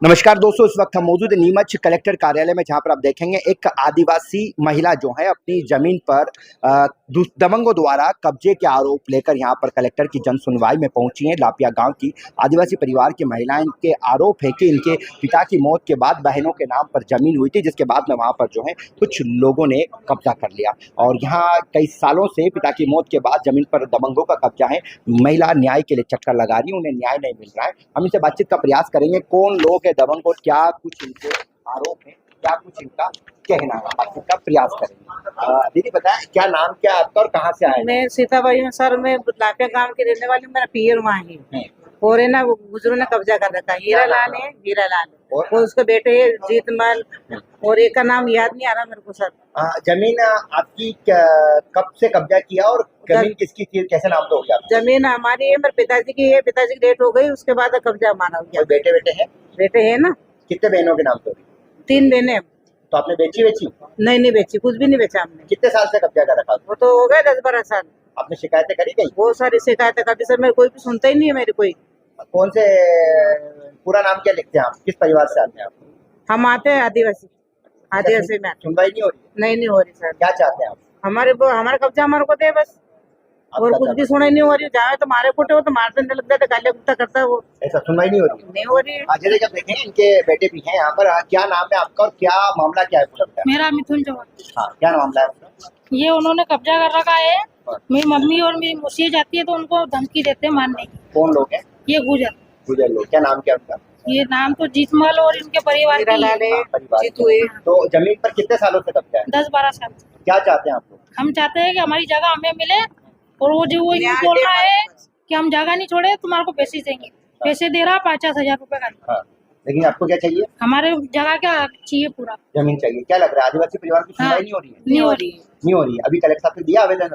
नमस्कार दोस्तों, इस वक्त हम मौजूद है नीमच कलेक्टर कार्यालय में, जहां पर आप देखेंगे एक आदिवासी महिला जो है अपनी जमीन पर दबंगों द्वारा कब्जे के आरोप लेकर यहां पर कलेक्टर की जन सुनवाई में पहुंची हैं। लापिया गांव की आदिवासी परिवार की महिलाएं, इनके आरोप है कि इनके पिता की मौत के बाद बहनों के नाम पर जमीन हुई थी, जिसके बाद में वहां पर जो है कुछ लोगों ने कब्जा कर लिया और यहाँ कई सालों से पिता की मौत के बाद जमीन पर दबंगों का कब्जा है। महिला न्याय के लिए चक्कर लगा रही है, उन्हें न्याय नहीं मिल रहा है। हम इनसे बातचीत का प्रयास करेंगे, कौन लोग दबंग और क्या कुछ इनके आरोप है, क्या कुछ इनका कहना है, बातचीत का प्रयास करेंगे। दीदी बताएं, क्या नाम क्या आपका और कहाँ से आए? मैं सीताबाई हूँ सर। मैं लापिया गांव की रहने वाली हूँ। मेरा पियर वहाँ है और है ना, वो बुजुर्ग ने कब्जा कर रखा है। हीरा लाल है, हीरा लाल और उसके बेटे है जीतमल और एक का नाम याद नहीं आ रहा मेरे को सर। जमीन आपकी कब से कब्जा किया और जमीन किसकी थी, कैसे नाम तो हो गया? जमीन हमारी है, मेरे पिताजी की है। पिताजी की डेट हो गई, उसके बाद कब्जा हमारा हो गया। बेटे बेटे हैं? बेटे है ना। कितने बहनों के नाम तो? 3 बहने। तो आपने बेची? नहीं बेची, कुछ भी नहीं बेचा हमने। कितने साल से कब्जा कर रखा? वो तो हो गए 10-12 साल। आपने शिकायतें करी गई? बहुत सारी शिकायतें करती सर, मेरे कोई भी सुनता ही नहीं है मेरी कोई। कौन से, पूरा नाम क्या लिखते हैं आप, किस परिवार से आते हैं आप? हम आते हैं आदिवासी में। सुनवाई नहीं हो रही? नहीं हो रही सर। क्या चाहते हैं आप? हमारा कब्जा हमारे को दे बस, और कुछ भी सुनाई नहीं हो रही। जाए तो मारे फुटे हो तो मारते लग जाते, गालियां गुस्सा करता है वो। ऐसा सुनवाई नहीं हो रही? नहीं हो रही है। जैसे जब देखें इनके बेटे भी हैं यहाँ पर, क्या नाम है आपका और क्या मामला क्या है पूरा? मेरा मिथुन चौहान। हाँ, क्या मामला है आपका? ये उन्होंने कब्जा कर रखा है। मेरी मम्मी और मेरी मौसी जाती है तो उनको धमकी देते हैं मारने की। कौन लोग हैं? ये गुजर लोग। क्या नाम क्या उनका? ये नाम तो जीतमल और इनके परिवार की है। जीतू है। तो जमीन पर कितने सालों से कब्जा है? 10-12 साल से। क्या चाहते हैं आप लोग? हम चाहते हैं कि हमारी जगह हमें मिले, और वो जो वो यूँ बोल रहा है कि हम जगह नहीं छोड़े, तुम्हारे को पैसे देंगे। पैसे दे रहा 50,000 रुपए का। हाँ, लेकिन आपको क्या चाहिए? हमारे जगह क्या चाहिए, पूरा जमीन चाहिए। क्या लग रहा है, आदिवासी परिवार की सुनवाई नहीं हो रही है? नहीं हो रही है। नहीं हो रही है। अभी कलेक्टर साहब ने दिया आवेदन?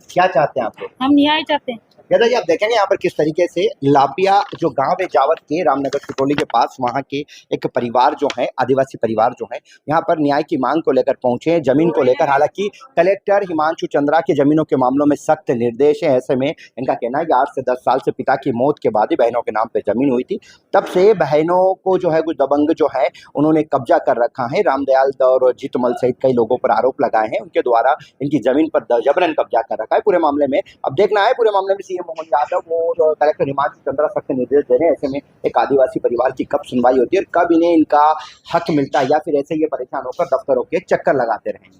क्या चाहते हैं आप लोग? हम न्याय चाहते हैं। दादा जी, आप देखेंगे यहाँ पर किस तरीके से लापिया जो गांव है जावत के रामनगर सिकोली के पास, वहाँ के एक परिवार जो है, आदिवासी परिवार जो है, यहाँ पर न्याय की मांग को लेकर पहुंचे हैं, जमीन को लेकर। हालांकि कलेक्टर हिमांशु चंद्रा के जमीनों के मामलों में सख्त निर्देश है। ऐसे में इनका कहना है कि 8 से 10 साल से पिता की मौत के बाद ही बहनों के नाम पर जमीन हुई थी। तब से बहनों को जो है कुछ दबंग जो है उन्होंने कब्जा कर रखा है। रामदयाल और जीतमल सहित कई लोगों पर आरोप लगाए हैं, उनके द्वारा इनकी जमीन पर जबरन कब्जा कर रखा है। पूरे मामले में अब देखना है, पूरे मामले में सीएम मोहन यादव और कलेक्टर हिमांशु चंद्रा सख्त निर्देश दे रहे हैं। ऐसे में एक आदिवासी परिवार की कब सुनवाई होती है और कब इन्हें इनका हक मिलता है, या फिर ऐसे ये परेशान होकर दफ्तरों के चक्कर लगाते रहेंगे।